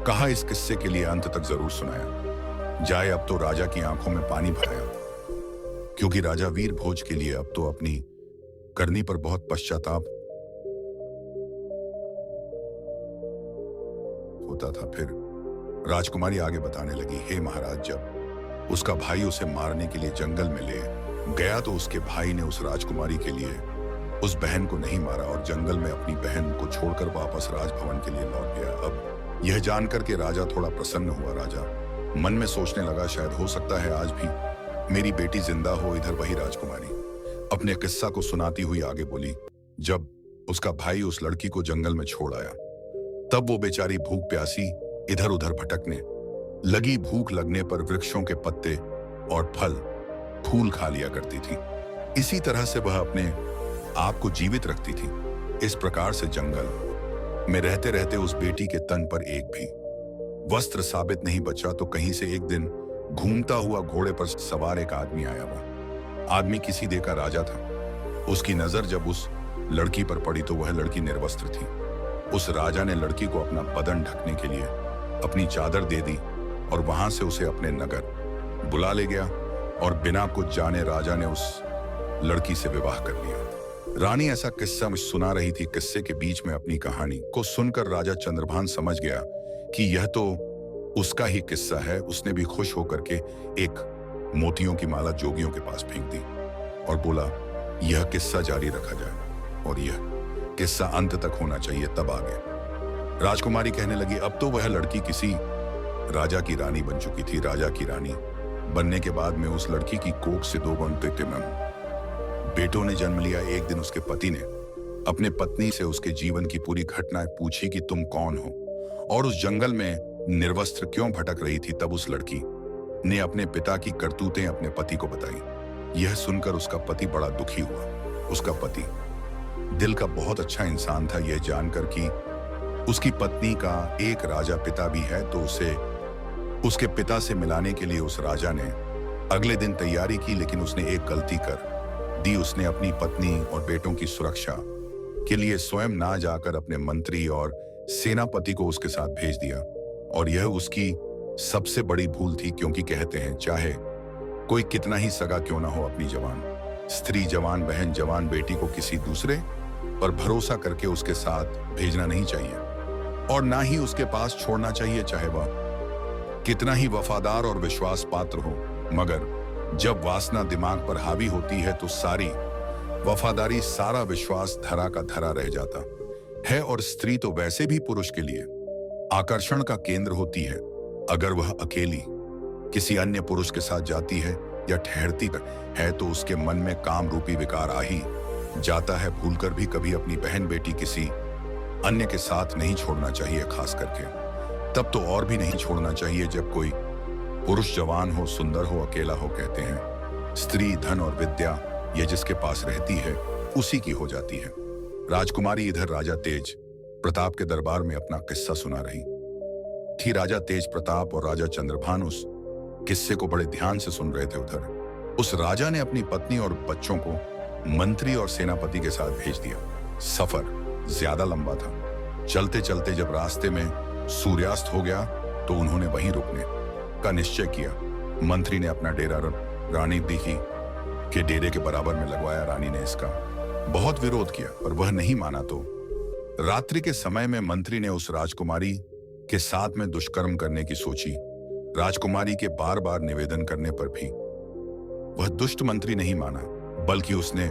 कहा, इस किस्से के लिए अंत तक जरूर सुनाया जाए। अब तो राजा की आंखों में पानी भराया, क्योंकि राजा वीर भोज के लिए अब तो अपनी करनी पर बहुत पश्चाताप होता था। फिर राजकुमारी आगे बताने लगी, हे महाराज, जब उसका भाई उसे मारने के लिए जंगल में ले गया तो उसके भाई ने उस राजकुमारी के लिए उस बहन को नहीं मारा और जंगल में अपनी बहन को छोड़कर वापस राजभवन के लिए लौट गया। अब यह जानकर के राजा थोड़ा प्रसन्न हुआ। राजा मन में सोचने लगा, शायद हो सकता है आज भी मेरी बेटी जिंदा हो। इधर वही राजकुमारी अपने किस्सा को सुनाती हुई आगे बोली, जब उसका भाई उस लड़की को जंगल में छोड़ आया तब वो बेचारी भूख प्यासी इधर उधर भटकने लगी। भूख लगने पर वृक्षों के पत्ते और फल फूल खा लिया करती थी। इसी तरह से वह अपने आप को जीवित रखती थी। इस प्रकार से जंगल में रहते रहते उस बेटी के तन पर एक भी वस्त्र साबित नहीं बचा। तो कहीं से एक दिन घूमता हुआ घोड़े पर सवार एक आदमी आया। वह आदमी किसी देह का राजा था। उसकी नजर जब उस लड़की पर पड़ी तो वह लड़की निर्वस्त्र थी। उस राजा ने लड़की को अपना बदन ढकने के लिए अपनी चादर दे दी और वहां से उसे अपने नगर बुला ले गया और बिना कुछ जाने राजा ने उस लड़की से विवाह कर लिया। रानी ऐसा किस्सा सुना रही थी। किस्से के बीच में अपनी कहानी को सुनकर राजा चंद्रभान समझ गया कि यह तो उसका ही किस्सा है। उसने भी खुश होकर के एक मोतियों की माला जोगियों के पास फेंक दी और बोला, यह किस्सा जारी रखा जाए और यह किस्सा अंत तक होना चाहिए। तब आगे राजकुमारी कहने लगी, अब तो वह लड़की किसी राजा की रानी बन चुकी थी। राजा की रानी बनने के बाद में उस लड़की की कोख से 2 बेटों ने जन्म लिया। एक दिन उसके पति ने अपने पत्नी से उसके जीवन की पूरी घटनाएं पूछी कि तुम कौन हो और उस जंगल में निर्वस्त्र क्यों भटक रही थी। तब उस लड़की ने अपने पिता की करतूतें अपने पति को बताई। यह सुनकर उसका पति बड़ा दुखी हुआ। उसका पति दिल का बहुत अच्छा इंसान था। यह जानकर कि उसकी पत्नी का एक राजा पिता भी है तो उसे उसके पिता से मिलाने के लिए उस राजा ने अगले दिन तैयारी की, लेकिन उसने एक गलती कर दी। उसने अपनी पत्नी और बेटों की सुरक्षा के लिए स्वयं ना जाकर अपने मंत्री और सेनापति को उसके साथ भेज दिया और यह उसकी सबसे बड़ी भूल थी, क्योंकि कहते हैं चाहे कोई कितना ही सगा क्यों ना हो, अपनी जवान स्त्री जवान बहन जवान बेटी को किसी दूसरे पर भरोसा करके उसके साथ भेजना नहीं चाहिए और ना ही उसके पास छोड़ना चाहिए, चाहे वह कितना ही वफादार और विश्वास पात्र हो। मगर जब वासना दिमाग पर हावी होती है तो सारी वफादारी, सारा विश्वास धरा का धरा रह जाता है। और स्त्री तो वैसे भी पुरुष के लिए आकर्षण का केंद्र होती है। अगर वह अकेली किसी अन्य पुरुष के साथ जाती है या ठहरती है तो उसके मन में काम रूपी विकार आ ही जाता है। भूलकर भी कभी अपनी बहन बेटी किसी अन्य के साथ नहीं छोड़ना चाहिए, खास करके तब तो और भी नहीं छोड़ना चाहिए जब कोई पुरुष जवान हो, सुंदर हो, अकेला हो। कहते हैं स्त्री धन और विद्या ये जिसके पास रहती है उसी की हो जाती है। राजकुमारी इधर राजा तेज प्रताप के दरबार में अपना किस्सा सुना रही थी। राजा तेज प्रताप और राजा चंद्रभान उस किस्से को बड़े ध्यान से सुन रहे थे। उधर उस राजा ने अपनी पत्नी और बच्चों को मंत्री और सेनापति के साथ भेज दिया। सफर ज्यादा लंबा था। चलते चलते जब रास्ते में सूर्यास्त हो गया तो उन्होंने वहीं रुकने का निश्चय किया। मंत्री ने अपना डेरा रानी दीही के डेरे के बराबर में लगवाया। रानी ने इसका बहुत विरोध किया पर वह नहीं माना तो रात्रि के समय में मंत्री ने उस राजकुमारी के साथ में दुष्कर्म करने की सोची। राजकुमारी के बार बार निवेदन करने पर भी वह दुष्ट मंत्री नहीं माना, बल्कि उसने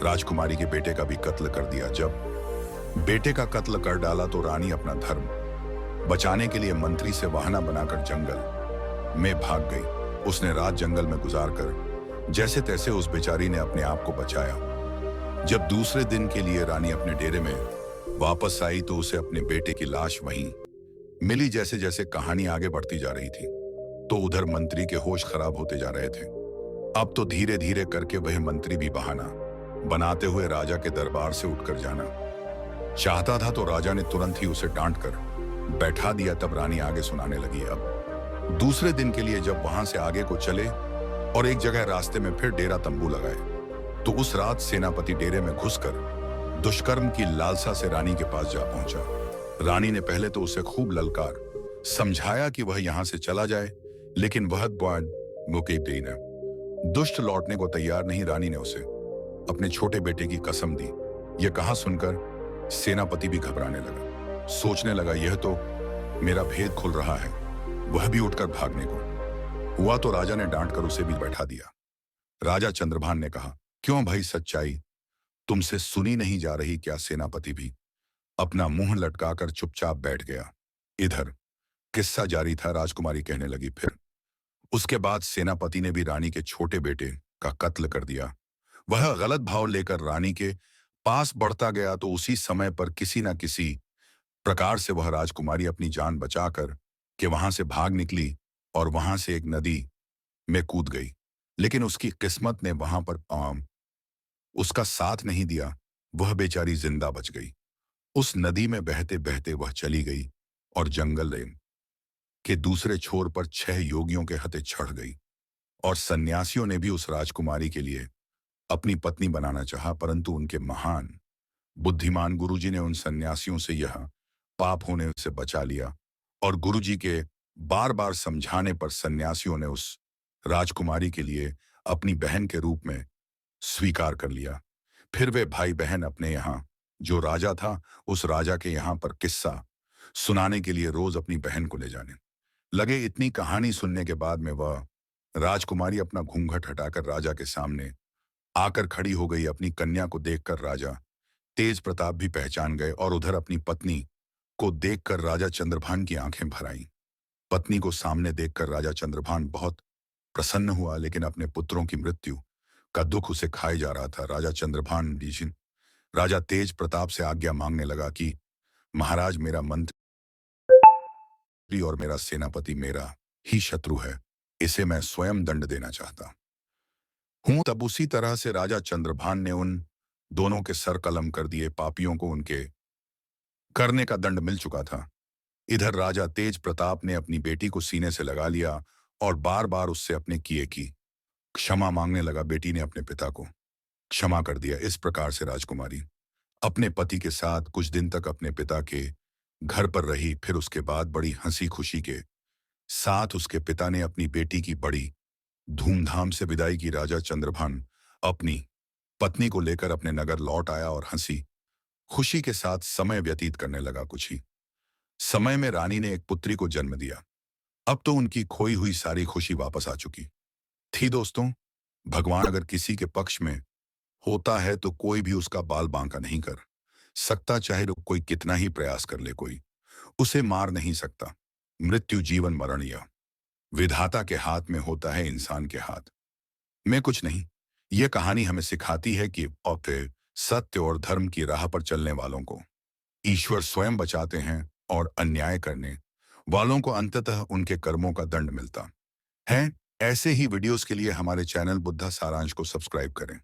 राजकुमारी के बेटे का भी कत्ल कर दिया। जब बेटे का कत्ल कर डाला तो रानी अपना धर्म बचाने के लिए मंत्री से वाहना बनाकर जंगल में भाग गई। उसने रात जंगल में गुजारकर जैसे तैसे उस बेचारी ने अपने आप को बचाया। जब दूसरे दिन के लिए रानी अपने डेरे में वापस आई तो उसे अपने बेटे की लाश वहीं मिली। जैसे जैसे कहानी आगे बढ़ती जा रही थी तो उधर मंत्री के होश खराब होते जा रहे थे। अब तो धीरे धीरे करके वह मंत्री भी बहाना बनाते हुए राजा के दरबार से उठकर जाना चाहता था तो राजा ने तुरंत ही उसे डांट कर बैठा दिया। तब रानी आगे सुनाने लगी। अब दूसरे दिन के लिए जब वहां से आगे को चले और एक जगह रास्ते में फिर डेरा तंबू लगाए तो उस रात सेनापति डेरे में घुसकर दुष्कर्म की लालसा से रानी के पास जा पहुंचा। रानी ने पहले तो उसे खूब ललकार समझाया कि वह यहां से चला जाए, लेकिन वह मुके दी न दुष्ट लौटने को तैयार नहीं। रानी ने उसे अपने छोटे बेटे की कसम दी। यह कहा सुनकर सेनापति भी घबराने लगा। सोचने लगा यह तो मेरा भेद खुल रहा है। वह भी उठकर भागने को हुआ तो राजा ने डांट कर उसे भी बैठा दिया। राजा चंद्रभान ने कहा, क्यों भाई, सच्चाई तुमसे सुनी नहीं जा रही क्या? सेनापति भी अपना मुंह लटकाकर चुपचाप बैठ गया। इधर किस्सा जारी था। राजकुमारी कहने लगी, फिर उसके बाद सेनापति ने भी रानी के छोटे बेटे का कत्ल कर दिया। वह गलत भाव लेकर रानी के पास बढ़ता गया तो उसी समय पर किसी न किसी प्रकार से वह राजकुमारी अपनी जान बचाकर के वहां से भाग निकली और वहां से एक नदी में कूद गई। लेकिन उसकी किस्मत ने वहां पर उसका साथ नहीं दिया। वह बेचारी जिंदा बच गई। उस नदी में बहते बहते वह चली गई और जंगल के दूसरे छोर पर 6 योगियों के हथे चढ़ गई। और सन्यासियों ने भी उस राजकुमारी के लिए अपनी पत्नी बनाना चाहा, परंतु उनके महान बुद्धिमान गुरुजी ने उन सन्यासियों से यह पाप होने से बचा लिया। और गुरुजी के बार बार समझाने पर सन्यासियों ने उस राजकुमारी के लिए अपनी बहन के रूप में स्वीकार कर लिया। फिर वे भाई बहन अपने यहाँ जो राजा था उस राजा के यहाँ पर किस्सा सुनाने के लिए रोज अपनी बहन को ले जाने लगे। इतनी कहानी सुनने के बाद में वह राजकुमारी अपना घूंघट हटाकर राजा के सामने आकर खड़ी हो गई। अपनी कन्या को देखकर राजा तेज प्रताप भी पहचान गए और उधर अपनी पत्नी को देखकर राजा चंद्रभान की आंखें भर आईं। पत्नी को सामने देखकर राजा चंद्रभान बहुत प्रसन्न हुआ, लेकिन अपने पुत्रों की मृत्यु का दुख उसे खाए जा रहा था। राजा चंद्रभान राजा तेज प्रताप से आज्ञा मांगने लगा कि महाराज, मेरा मंत्री और मेरा सेनापति मेरा ही शत्रु है। इसे मैं स्वयं दंड देना चाहता हूं। तब उसी तरह से राजा चंद्रभान ने उन दोनों के सर कलम कर दिए। पापियों को उनके करने का दंड मिल चुका था। इधर राजा तेज प्रताप ने अपनी बेटी को सीने से लगा लिया और बार बार उससे अपने किए की क्षमा मांगने लगा। बेटी ने अपने पिता को क्षमा कर दिया। इस प्रकार से राजकुमारी अपने पति के साथ कुछ दिन तक अपने पिता के घर पर रही। फिर उसके बाद बड़ी हंसी खुशी के साथ उसके पिता ने अपनी बेटी की बड़ी धूमधाम से विदाई की राजा चंद्रभान अपनी पत्नी को लेकर अपने नगर लौट आया और हंसी खुशी के साथ समय व्यतीत करने लगा। कुछ ही समय में रानी ने एक पुत्री को जन्म दिया। अब तो उनकी खोई हुई सारी खुशी वापस आ चुकी थी। दोस्तों, भगवान अगर किसी के पक्ष में होता है तो कोई भी उसका बाल बांका नहीं कर सकता, चाहे कोई कितना ही प्रयास कर ले, कोई उसे मार नहीं सकता। मृत्यु, जीवन, मरण यह विधाता के हाथ में होता है, इंसान के हाथ में कुछ नहीं। यह कहानी हमें सिखाती है कि अपने सत्य और धर्म की राह पर चलने वालों को ईश्वर स्वयं बचाते हैं और अन्याय करने वालों को अंततः उनके कर्मों का दंड मिलता है। ऐसे ही वीडियोस के लिए हमारे चैनल बुद्धा सारांश को सब्सक्राइब करें।